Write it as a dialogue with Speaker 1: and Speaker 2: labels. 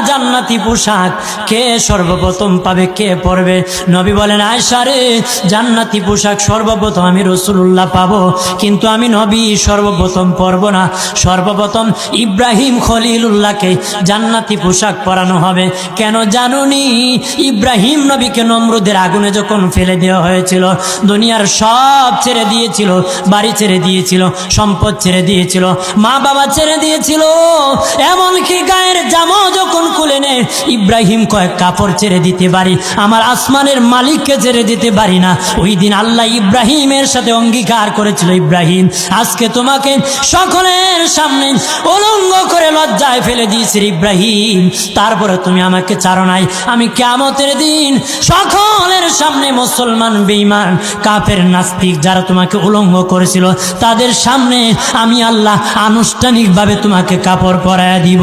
Speaker 1: জান্নাতি পোশাক কে সর্বপ্রথম পাবে, কে পরবে? নবী বলেন, আয়েশা রে, জান্নাতি পোশাক সর্বপ্রথম আমি রাসূলুল্লাহ পাবো, কিন্তু আমি নবী সর্বপ্রথম পরব না। সর্বপ্রথম ইব্রাহিম খলিলুল্লাহকে জান্নাতি পোশাক পরানো হবে। কেন জানুনি? ইব্রাহিম নবীকে নমরুদের আগুনে যখন ফেলে দেওয়া হয়েছিল, দুনিয়ার সব ছেড়ে দিয়েছিল, বাড়ি ছেড়ে দিয়েছিল, সম্পদ ছেড়ে দিয়েছিল, মা বাবা ছেড়ে দিয়েছিল, এমনকি গায়ের জামা যখন খুলে নেয়, ইব্রাহিম কয়েক কাপড় ছেড়ে দিতে পারি, আমার আসমানের মালিককে ছেড়ে দিতে পারি না। ওই দিন আল্লাহ ইব্রাহিমের সাথে অঙ্গীকার করেছিল, ইব্রাহিম আজকে তোমাকে সকলের সামনে উলঙ্গ করে লজ্জায় ফেলে দিয়েছি ইব্রাহিম, তারপরে তুমি আমাকে ছাড়ো নাই। আমি কিয়ামতের দিন সকলের সামনে মুসলমান, বেঈমান, কাফের, নাস্তিক যারা তোমাকে উলঙ্গ করেছিল, তাদের সামনে আমি আল্লাহ আনুষ্ঠানিকভাবে তোমাকে কাপড় পরায়া দিব।